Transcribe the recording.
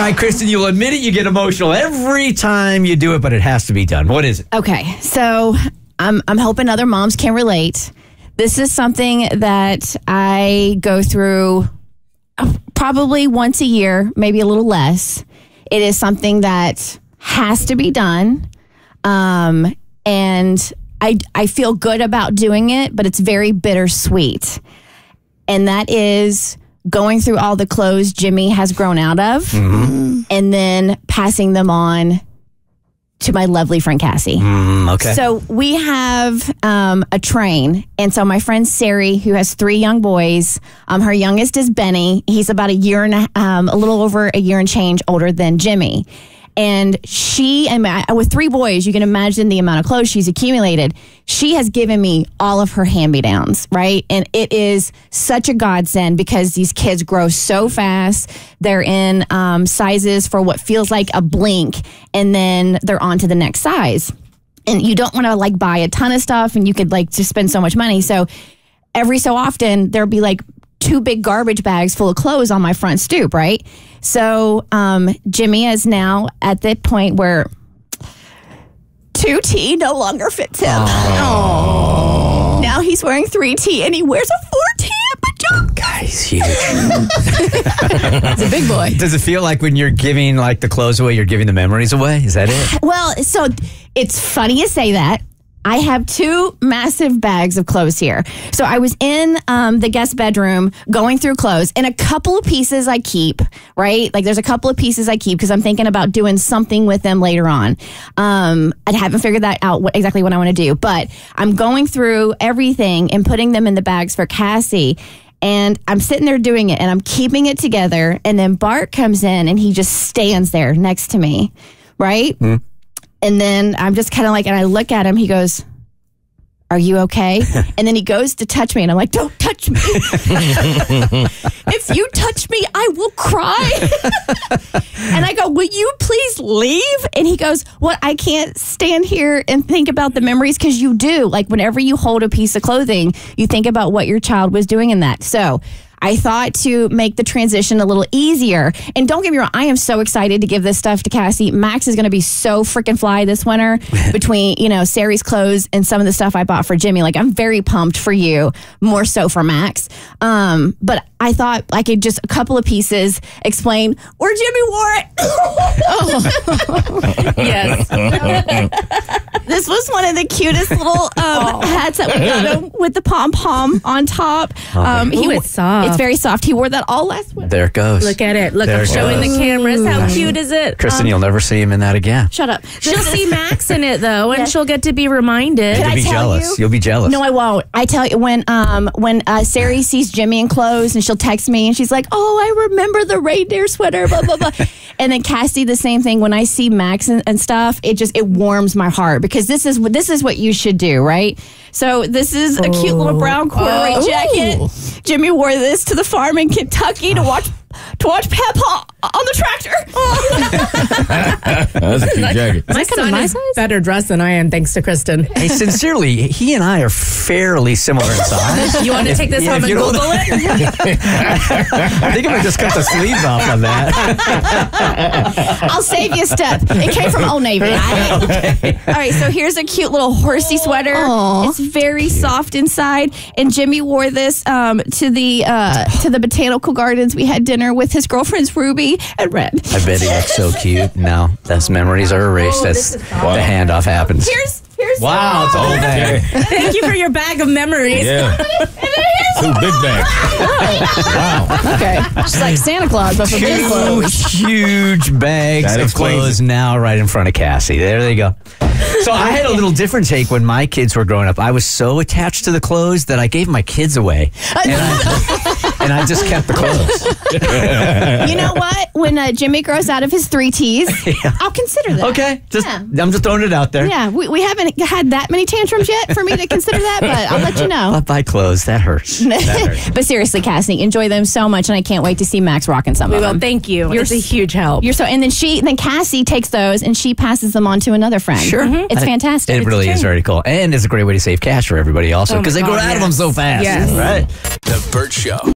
right, Kristen, you'll admit it. You get emotional every time you do it, but it has to be done. What is it? Okay, so I'm hoping other moms can relate. This is something that I go through probably once a year, maybe a little less. It is something that has to be done. And I feel good about doing it, but it's very bittersweet. And that is going through all the clothes Jimmy has grown out of and then passing them on to my lovely friend Cassie. Okay. So we have a train. And so my friend Sari, who has 3 young boys, her youngest is Benny. He's about a little over a year and change older than Jimmy. And she, with 3 boys, you can imagine the amount of clothes she's accumulated. She has given me all of her hand-me-downs, right? And it is such a godsend because these kids grow so fast. They're in sizes for what feels like a blink, and then they're on to the next size. And you don't want to buy a ton of stuff, and you could just spend so much money. So every so often, there'll be 2 big garbage bags full of clothes on my front stoop, right? So Jimmy is now at the point where 2T no longer fits him. Oh. Now he's wearing 3T and he wears a 4T pajama. Guy's huge. It's a big boy. Does it feel like when you're giving the clothes away, you're giving the memories away? Is that it? Well, so it's funny you say that. I have 2 massive bags of clothes here. So I was in the guest bedroom going through clothes, and a couple of pieces I keep, right? There's a couple of pieces I keep because I'm thinking about doing something with them later on. I haven't figured that out exactly what I want to do, but I'm going through everything and putting them in the bags for Cassie. And I'm sitting there doing it, and I'm keeping it together. And then Bart comes in, and he just stands there next to me, right? Mm. And then I'm just kind of and I look at him, he goes, "Are you okay?" And then he goes to touch me, and I'm like, "Don't touch me. If you touch me, I will cry." And I go, "Will you please leave?" And he goes, "Well, I can't stand here and think about the memories," because you do. Whenever you hold a piece of clothing, you think about what your child was doing in that. So I thought to make the transition a little easier. And don't get me wrong, I am so excited to give this stuff to Cassie. Max is going to be so freaking fly this winter between, Sari's clothes and some of the stuff I bought for Jimmy. I'm very pumped for you, more so for Max. But I thought I could just a couple of pieces explain where Jimmy wore it. Yes. This was one of the cutest little hats that we got him with the pom-pom on top. It's soft. It's very soft. He wore that all last winter. There it goes. Look at it. Look, I'm showing the cameras. How cute is it? Kristen, you'll never see him in that again. Shut up. She'll see Max in it, though, and she'll get to be reminded. You'll be jealous. You'll be jealous. No, I won't. I tell you, when Sari sees Jimmy in clothes, and she'll text me, and she's like, "Oh, I remember the reindeer sweater, blah, blah, blah." And then Cassie, the same thing. When I see Max and stuff, it warms my heart, because this is what you should do, right? So this is a cute little brown corduroy jacket. Jimmy wore this to the farm in Kentucky to watch Peppa on the tractor. That's a cute jacket. My son is better dressed than I am, thanks to Kristen. Hey, sincerely, he and I are fairly similar in size. You want to take this home and Google it? I think I'm going to just cut the sleeves off on that. I'll save you a step. It came from Old Navy. Okay. All right, so here's a cute little horsey sweater. Aww. It's very soft inside. And Jimmy wore this to the botanical gardens. We had dinner with his girlfriends Ruby and Red. I bet he looks so cute. Now, those memories are erased as the handoff happens. Here's wow, it's all there. Thank you for your bag of memories. Yeah. 2 big bags. Wow. Okay. It's like Santa Claus, but for big clothes. 2 huge bags of clothes now right in front of Cassie. There they go. So I had a little different take when my kids were growing up. I was so attached to the clothes that I gave my kids away. And I just kept the clothes. You know what? When Jimmy grows out of his 3 T's, I'll consider that. Okay. I'm just throwing it out there. Yeah, we haven't had that many tantrums yet for me to consider that, but I'll let you know. I'll buy clothes. That hurts. But seriously, Cassie, enjoy them so much, and I can't wait to see Max rocking some of them. Well, thank you. You're a huge help. And then Cassie takes those and she passes them on to another friend. Sure. Mm-hmm. It's fantastic. It really is very cool. And it's a great way to save cash for everybody also, because they grow out of them so fast. Yes. Right? The Bert Show.